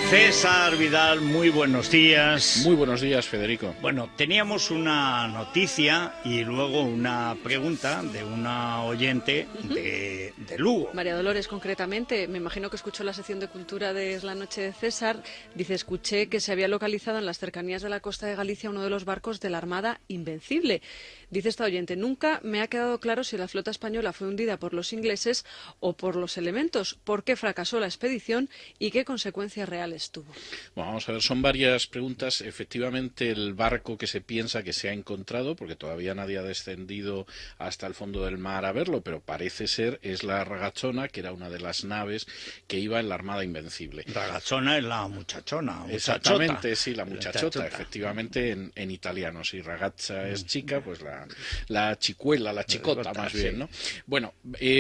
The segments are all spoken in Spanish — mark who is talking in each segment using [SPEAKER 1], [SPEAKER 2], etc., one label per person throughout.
[SPEAKER 1] César Vidal, muy buenos días.
[SPEAKER 2] Muy buenos días, Federico.
[SPEAKER 1] Bueno, teníamos una noticia y luego una pregunta de una oyente de Lugo.
[SPEAKER 3] María Dolores, concretamente, me imagino que escuchó la sección de Cultura de Es la Noche de César. Dice, escuché que se había localizado en las cercanías de la costa de Galicia uno de los barcos de la Armada Invencible. Dice esta oyente, nunca me ha quedado claro si la flota española fue hundida por los ingleses o por los elementos, por qué fracasó la expedición y qué consecuencias reales tuvo.
[SPEAKER 2] Bueno, vamos a ver, son varias preguntas. Efectivamente, el barco que se piensa que se ha encontrado, porque todavía nadie ha descendido hasta el fondo del mar a verlo, pero parece ser, es la Ragazzona, que era una de las naves que iba en la Armada Invencible.
[SPEAKER 1] Ragazzona es la muchachona.
[SPEAKER 2] Exactamente, sí, la muchachota, efectivamente en italiano. Si ragazza es chica, pues la chicuela, la chicota más bien, ¿no? Bueno,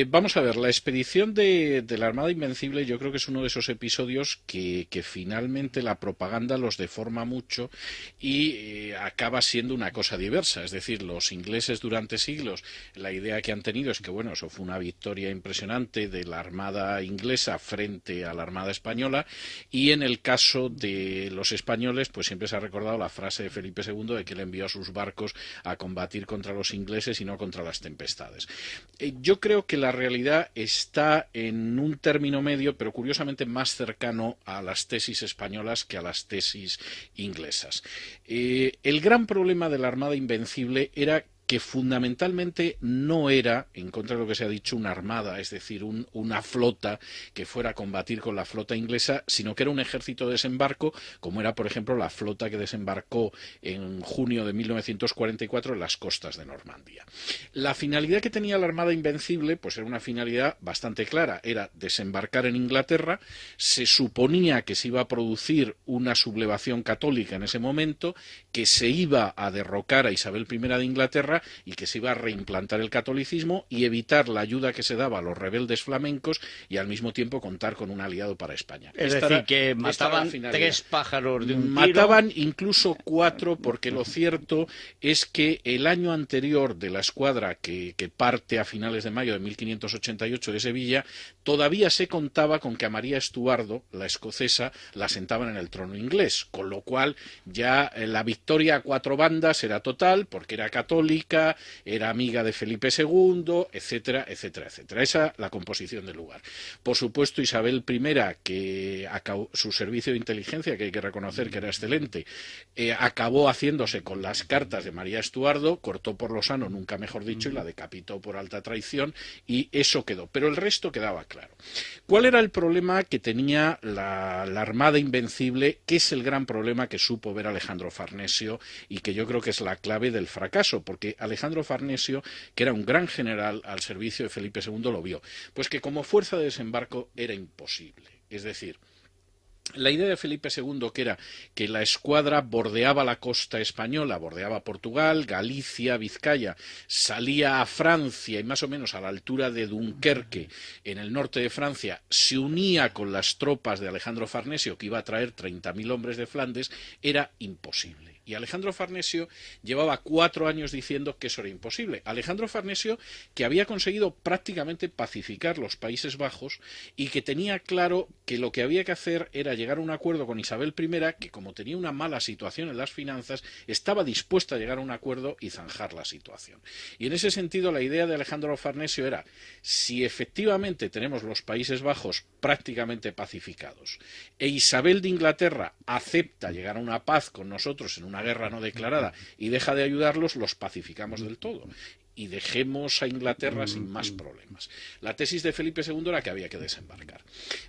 [SPEAKER 2] vamos a ver, la expedición de la Armada Invencible yo creo que es uno de esos episodios que finalmente la propaganda los deforma mucho y acaba siendo una cosa diversa. Es decir, los ingleses durante siglos, la idea que han tenido es que, bueno, eso fue una victoria impresionante de la Armada inglesa frente a la Armada española, y en el caso de los españoles, pues siempre se ha recordado la frase de Felipe II de que él envió a sus barcos a combatir contra los ingleses y no contra las tempestades. Yo creo que la realidad está en un término medio, pero curiosamente más cercano a las tesis españolas que a las tesis inglesas. El gran problema de la Armada Invencible era que fundamentalmente no era, en contra de lo que se ha dicho, una armada, es decir, una flota que fuera a combatir con la flota inglesa, sino que era un ejército de desembarco, como era, por ejemplo, la flota que desembarcó en junio de 1944 en las costas de Normandía. La finalidad que tenía la Armada Invencible, pues era una finalidad bastante clara, era desembarcar en Inglaterra. Se suponía que se iba a producir una sublevación católica en ese momento, que se iba a derrocar a Isabel I de Inglaterra y que se iba a reimplantar el catolicismo y evitar la ayuda que se daba a los rebeldes flamencos y al mismo tiempo contar con un aliado para España.
[SPEAKER 1] Es decir, que mataban 3 pájaros de un tiro.
[SPEAKER 2] Mataban incluso 4, porque lo cierto es que el año anterior de la escuadra que parte a finales de mayo de 1588 de Sevilla, todavía se contaba con que a María Estuardo, la escocesa, la sentaban en el trono inglés, con lo cual ya la victoria a 4 bandas era total, porque era católica, era amiga de Felipe II, etcétera, etcétera, etcétera. Esa la composición del lugar. Por supuesto, Isabel I, que acabó su servicio de inteligencia, que hay que reconocer que era excelente, acabó haciéndose con las cartas de María Estuardo, cortó por lo sano, nunca mejor dicho, y la decapitó por alta traición, y eso quedó. Pero el resto quedaba claro. ¿Cuál era el problema que tenía la Armada Invencible? ¿Qué es el gran problema que supo ver Alejandro Farnesio y que yo creo que es la clave del fracaso? Porque Alejandro Farnesio, que era un gran general al servicio de Felipe II, lo vio. Pues que como fuerza de desembarco era imposible. Es decir, la idea de Felipe II, que era que la escuadra bordeaba la costa española, bordeaba Portugal, Galicia, Vizcaya, salía a Francia y más o menos a la altura de Dunkerque, en el norte de Francia, se unía con las tropas de Alejandro Farnesio, que iba a traer 30.000 hombres de Flandes, era imposible. Y Alejandro Farnesio llevaba 4 años diciendo que eso era imposible. Alejandro Farnesio, que había conseguido prácticamente pacificar los Países Bajos y que tenía claro que lo que había que hacer era llegar a un acuerdo con Isabel I, que como tenía una mala situación en las finanzas, estaba dispuesta a llegar a un acuerdo y zanjar la situación. Y en ese sentido la idea de Alejandro Farnesio era, si efectivamente tenemos los Países Bajos prácticamente pacificados e Isabel de Inglaterra acepta llegar a una paz con nosotros en una guerra no declarada y deja de ayudarlos, los pacificamos del todo. y dejemos a Inglaterra sin más problemas. La tesis de Felipe II era que había que desembarcar.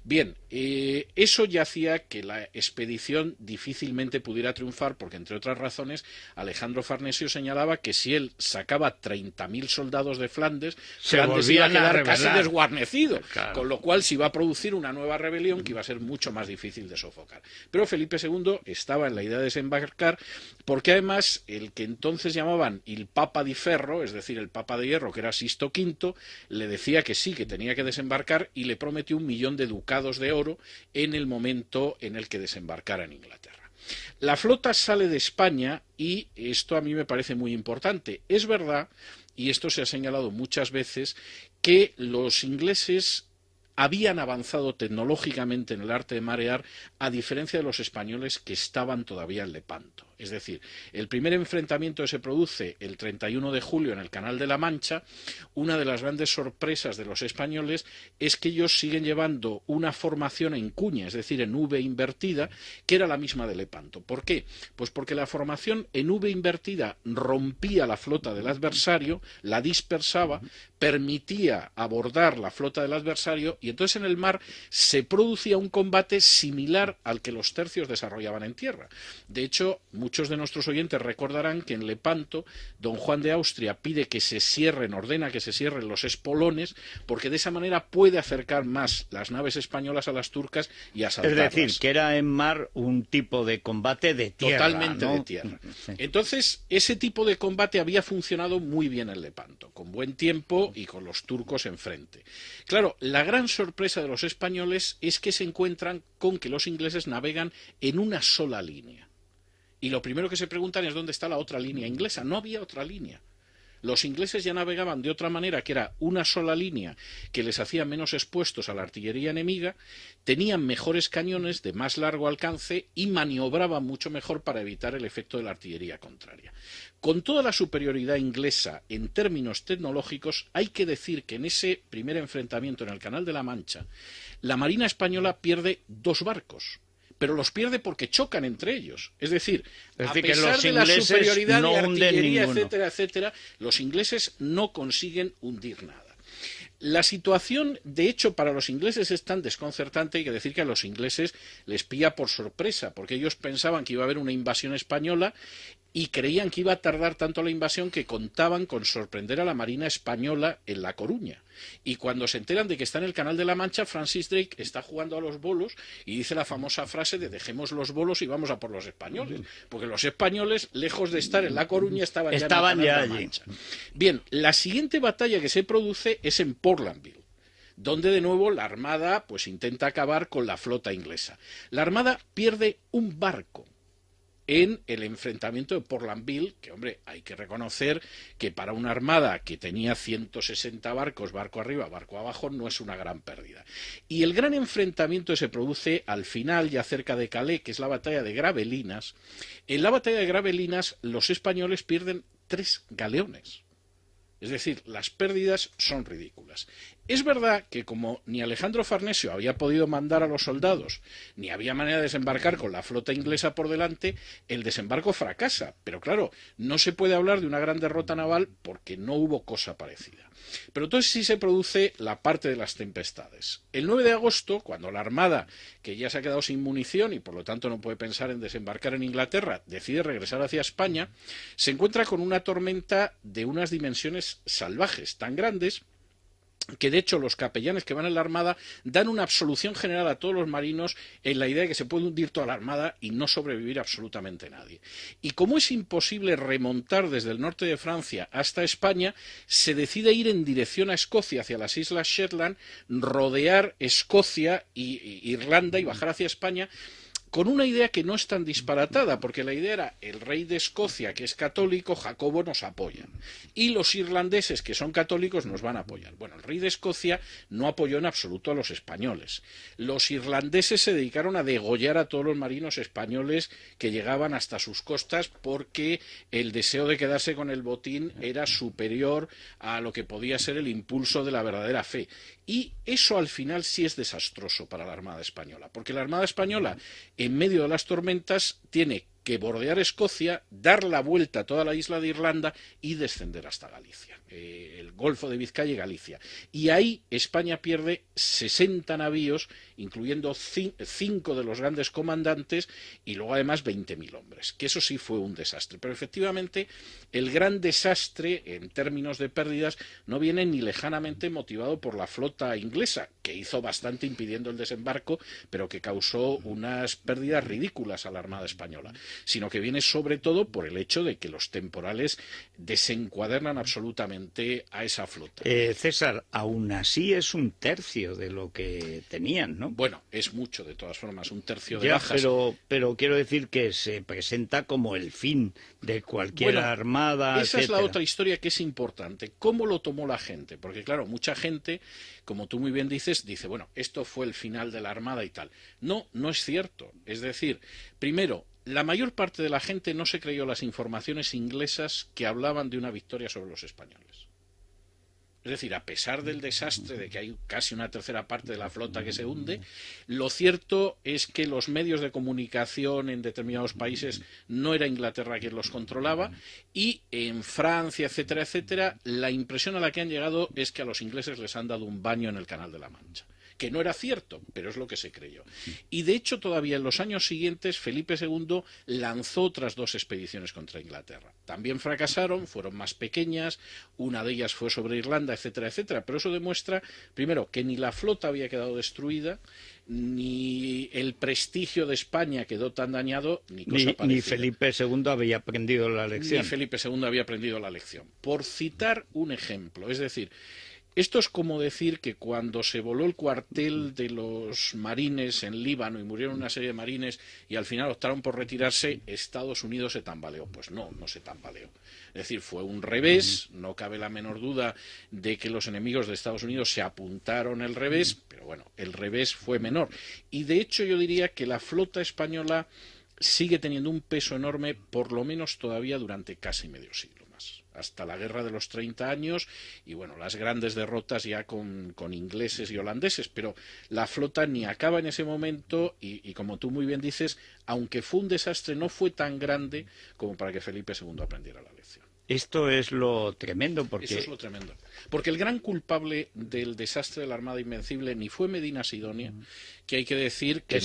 [SPEAKER 2] Bien, eso ya hacía que la expedición difícilmente pudiera triunfar, porque entre otras razones Alejandro Farnesio señalaba que si él sacaba 30.000 soldados de Flandes, Flandes iba a quedar casi desguarnecido, claro. Con lo cual se iba a producir una nueva rebelión que iba a ser mucho más difícil de sofocar. Pero Felipe II estaba en la idea de desembarcar, porque además el que entonces llamaban el Papa di Ferro, es decir, el Papa de Hierro, que era Sisto V, le decía que sí, que tenía que desembarcar, y le prometió 1.000.000 de ducados de oro en el momento en el que desembarcara en Inglaterra. La flota sale de España y esto a mí me parece muy importante. Es verdad, y esto se ha señalado muchas veces, que los ingleses habían avanzado tecnológicamente en el arte de marear, a diferencia de los españoles que estaban todavía en Lepanto. Es decir, el primer enfrentamiento se produce el 31 de julio en el Canal de la Mancha. Una de las grandes sorpresas de los españoles es que ellos siguen llevando una formación en cuña, es decir, en V invertida, que era la misma de Lepanto. ¿Por qué? Pues porque la formación en V invertida rompía la flota del adversario, la dispersaba, permitía abordar la flota del adversario, y entonces en el mar se producía un combate similar al que los tercios desarrollaban en tierra. De hecho, muchos de nuestros oyentes recordarán que en Lepanto don Juan de Austria pide que se cierren, ordena que se cierren los espolones, porque de esa manera puede acercar más las naves españolas a las turcas y asaltarlas.
[SPEAKER 1] Es decir, que era en mar un tipo de combate de tierra.
[SPEAKER 2] Totalmente, ¿no? De tierra. Sí. Entonces, ese tipo de combate había funcionado muy bien en Lepanto, con buen tiempo y con los turcos enfrente. Claro, la gran sorpresa de los españoles es que se encuentran con que los ingleses navegan en una sola línea. Y lo primero que se preguntan es dónde está la otra línea inglesa. No había otra línea. Los ingleses ya navegaban de otra manera, que era una sola línea que les hacía menos expuestos a la artillería enemiga, tenían mejores cañones de más largo alcance y maniobraban mucho mejor para evitar el efecto de la artillería contraria. Con toda la superioridad inglesa en términos tecnológicos, hay que decir que en ese primer enfrentamiento en el Canal de la Mancha, la Marina española pierde 2 barcos. Pero los pierde porque chocan entre ellos. Es decir, a pesar de la superioridad de artillería, etcétera, etcétera, los ingleses no consiguen hundir nada. La situación, de hecho, para los ingleses es tan desconcertante, hay que decir que a los ingleses les pilla por sorpresa, porque ellos pensaban que iba a haber una invasión española y creían que iba a tardar tanto la invasión que contaban con sorprender a la Marina española en La Coruña. Y cuando se enteran de que está en el Canal de la Mancha, Francis Drake está jugando a los bolos y dice la famosa frase de dejemos los bolos y vamos a por los españoles, porque los españoles, lejos de estar en La Coruña, estaban ya en el Canal de la Mancha. Bien, la siguiente batalla que se produce es en Portlandville, donde de nuevo la Armada pues intenta acabar con la flota inglesa. La Armada pierde un barco en el enfrentamiento de Portlandville, que, hombre, hay que reconocer que para una armada que tenía 160 barcos, barco arriba, barco abajo, no es una gran pérdida. Y el gran enfrentamiento se produce al final, ya cerca de Calais, que es la batalla de Gravelinas. En la batalla de Gravelinas, los españoles pierden 3 galeones. Es decir, las pérdidas son ridículas. Es verdad que como ni Alejandro Farnesio había podido mandar a los soldados, ni había manera de desembarcar con la flota inglesa por delante, el desembarco fracasa. Pero claro, no se puede hablar de una gran derrota naval porque no hubo cosa parecida. Pero entonces sí se produce la parte de las tempestades. El 9 de agosto, cuando la Armada, que ya se ha quedado sin munición y por lo tanto no puede pensar en desembarcar en Inglaterra, decide regresar hacia España, se encuentra con una tormenta de unas dimensiones salvajes, tan grandes que de hecho los capellanes que van en la Armada dan una absolución general a todos los marinos en la idea de que se puede hundir toda la Armada y no sobrevivir absolutamente nadie. Y como es imposible remontar desde el norte de Francia hasta España, se decide ir en dirección a Escocia, hacia las Islas Shetland, rodear Escocia e Irlanda y bajar hacia España, con una idea que no es tan disparatada, porque la idea era el rey de Escocia, que es católico, Jacobo, nos apoya, y los irlandeses, que son católicos, nos van a apoyar. Bueno, el rey de Escocia no apoyó en absoluto a los españoles. Los irlandeses se dedicaron a degollar a todos los marinos españoles que llegaban hasta sus costas, porque el deseo de quedarse con el botín era superior a lo que podía ser el impulso de la verdadera fe. Y eso al final sí es desastroso para la Armada española, porque la Armada española, en medio de las tormentas, tiene que bordear Escocia, dar la vuelta a toda la isla de Irlanda y descender hasta Galicia, el Golfo de Vizcaya y Galicia. Y ahí España pierde 60 navíos, incluyendo 5 de los grandes comandantes y luego además 20.000 hombres, que eso sí fue un desastre. Pero efectivamente el gran desastre en términos de pérdidas no viene ni lejanamente motivado por la flota inglesa, que hizo bastante impidiendo el desembarco, pero que causó unas pérdidas ridículas a la Armada española, sino que viene sobre todo por el hecho de que los temporales desencuadernan absolutamente a esa flota.
[SPEAKER 1] César, aún así es un tercio de lo que tenían, ¿no?
[SPEAKER 2] Bueno, es mucho de todas formas, un tercio de
[SPEAKER 1] Ya,
[SPEAKER 2] bajas.
[SPEAKER 1] pero quiero decir que se presenta como el fin de cualquier armada,
[SPEAKER 2] esa es la
[SPEAKER 1] etcétera.
[SPEAKER 2] otra historia que es importante. ¿Cómo lo tomó la gente? Porque claro, mucha gente, como tú muy bien dices, dice, bueno, esto fue el final de la armada y tal. No, no es cierto. Es decir, primero, la mayor parte de la gente no se creyó las informaciones inglesas que hablaban de una victoria sobre los españoles. Es decir, a pesar del desastre de que hay casi una tercera parte de la flota que se hunde, lo cierto es que los medios de comunicación en determinados países no era Inglaterra quien los controlaba y en Francia, etcétera, etcétera, la impresión a la que han llegado es que a los ingleses les han dado un baño en el Canal de la Mancha. Que no era cierto, pero es lo que se creyó. Y de hecho todavía en los años siguientes Felipe II lanzó otras 2 expediciones contra Inglaterra. También fracasaron, fueron más pequeñas, una de ellas fue sobre Irlanda, etcétera, etcétera. Pero eso demuestra, primero, que ni la flota había quedado destruida, ni el prestigio de España quedó tan dañado, ni cosa parecida.
[SPEAKER 1] Ni Felipe II había aprendido la lección.
[SPEAKER 2] Ni Felipe II había aprendido la lección. Por citar un ejemplo, es decir, esto es como decir que cuando se voló el cuartel de los marines en Líbano y murieron una serie de marines y al final optaron por retirarse, Estados Unidos se tambaleó. Pues no, no se tambaleó. Es decir, fue un revés, no cabe la menor duda de que los enemigos de Estados Unidos se apuntaron el revés, pero bueno, el revés fue menor. Y de hecho yo diría que la flota española sigue teniendo un peso enorme, por lo menos todavía durante casi medio siglo más, hasta la Guerra de los 30 años y bueno, las grandes derrotas ya con ingleses y holandeses, pero la flota ni acaba en ese momento y como tú muy bien dices, aunque fue un desastre, no fue tan grande como para que Felipe II aprendiera la lección.
[SPEAKER 1] Esto es lo tremendo porque...
[SPEAKER 2] Eso es lo tremendo. Porque el gran culpable del desastre de la Armada Invencible ni fue Medina Sidonia, que hay que decir que, que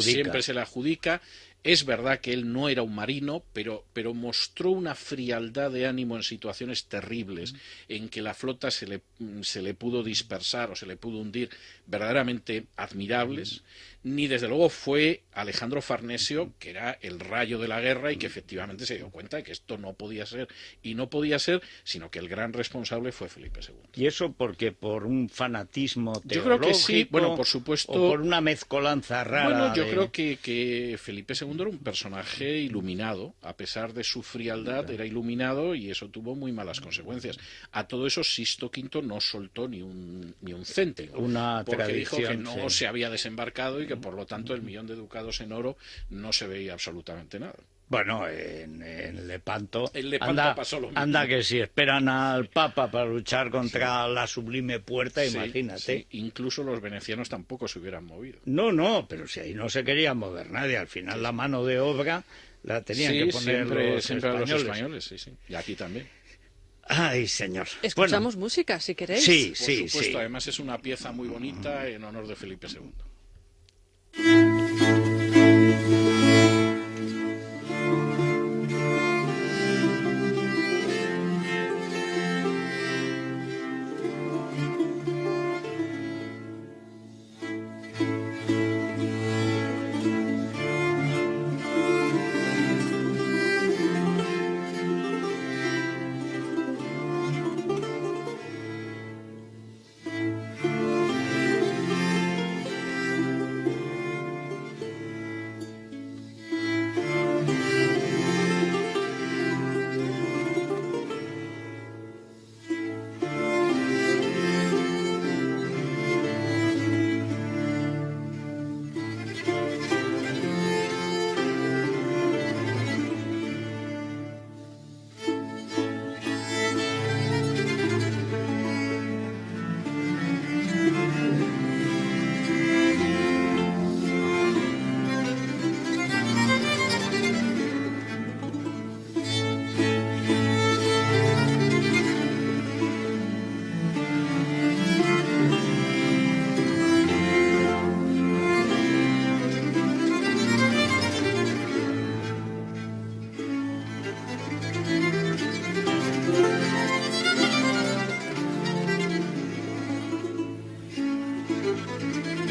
[SPEAKER 2] siempre se le adjudica. Es verdad que él no era un marino, pero mostró una frialdad de ánimo en situaciones terribles, en que la flota se le pudo dispersar o se le pudo hundir, verdaderamente admirables. Ni desde luego fue Alejandro Farnesio, que era el rayo de la guerra y que efectivamente se dio cuenta de que esto no podía ser, y no podía ser, sino que el gran responsable fue Felipe II.
[SPEAKER 1] ¿Y eso porque por un fanatismo teológico?
[SPEAKER 2] Yo creo que sí, bueno, por supuesto.
[SPEAKER 1] O por una mezcolanza rara.
[SPEAKER 2] Bueno, yo creo que Felipe II era un personaje iluminado, a pesar de su frialdad, era iluminado y eso tuvo muy malas consecuencias. A todo eso Sixto V no soltó ni un céntimo, porque dijo que no se había desembarcado y que por lo tanto el 1.000.000 de ducados en oro no se veía absolutamente nada.
[SPEAKER 1] Bueno, en Lepanto,
[SPEAKER 2] pasó lo mismo.
[SPEAKER 1] Anda que si esperan al Papa para luchar contra la Sublime Puerta, imagínate.
[SPEAKER 2] Sí. Incluso los venecianos tampoco se hubieran movido.
[SPEAKER 1] No, pero si ahí no se quería mover nadie, al final la mano de obra la tenían que poner
[SPEAKER 2] siempre los españoles, sí. Y aquí también.
[SPEAKER 1] Ay, señor.
[SPEAKER 3] Escuchamos música, si queréis.
[SPEAKER 1] Sí,
[SPEAKER 2] Por supuesto, además es una pieza muy bonita en honor de Felipe II.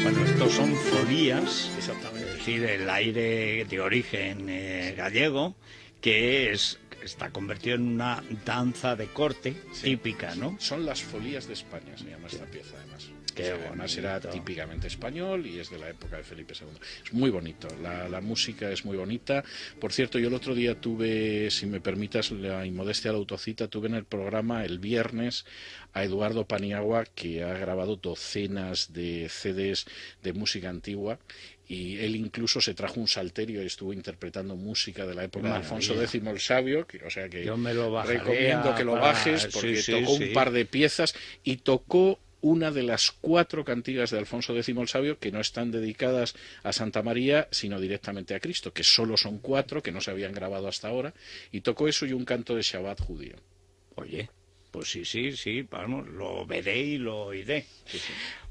[SPEAKER 1] Bueno, estos son folías,
[SPEAKER 2] Exactamente.
[SPEAKER 1] es decir, el aire de origen gallego, que está convertido en una danza de corte típica, ¿no?
[SPEAKER 2] Son las folías de España, se llama esta pieza, además.
[SPEAKER 1] Qué
[SPEAKER 2] Además era
[SPEAKER 1] bonito.
[SPEAKER 2] típicamente español y es de la época de Felipe II. Es muy bonito, la música es muy bonita. Por cierto, yo el otro día tuve, si me permitas la inmodestia de la autocita, tuve en el programa el viernes a Eduardo Paniagua, que ha grabado docenas de CDs de música antigua, y él incluso se trajo un salterio y estuvo interpretando música de la época de Alfonso X el Sabio, o sea que
[SPEAKER 1] Yo me lo bajaré
[SPEAKER 2] recomiendo que lo bajes porque
[SPEAKER 1] sí,
[SPEAKER 2] tocó
[SPEAKER 1] sí.
[SPEAKER 2] un par de piezas y tocó una de las 4 cantigas de Alfonso X el Sabio que no están dedicadas a Santa María, sino directamente a Cristo, que solo son 4, que no se habían grabado hasta ahora, y tocó eso y un canto de Shabbat judío.
[SPEAKER 1] Oye, pues sí, vamos, lo veré y lo oiré.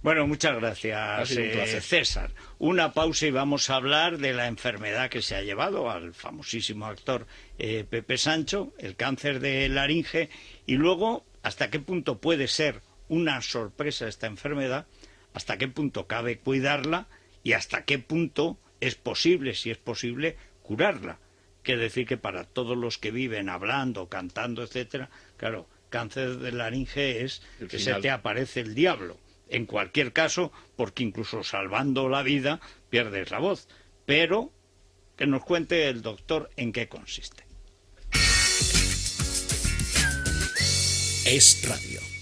[SPEAKER 1] Bueno, muchas
[SPEAKER 2] Ha
[SPEAKER 1] gracias,
[SPEAKER 2] sido un placer.
[SPEAKER 1] César. Una pausa y vamos a hablar de la enfermedad que se ha llevado al famosísimo actor Pepe Sancho, el cáncer de laringe, y luego hasta qué punto puede ser una sorpresa esta enfermedad, hasta qué punto cabe cuidarla y hasta qué punto es posible, si es posible, curarla. Quiere decir que para todos los que viven hablando, cantando, etcétera, claro, cáncer de laringe es
[SPEAKER 2] El
[SPEAKER 1] que
[SPEAKER 2] final.
[SPEAKER 1] se te aparece el diablo. En cualquier caso, porque incluso salvando la vida pierdes la voz. Pero que nos cuente el doctor en qué consiste.
[SPEAKER 4] Es Radio.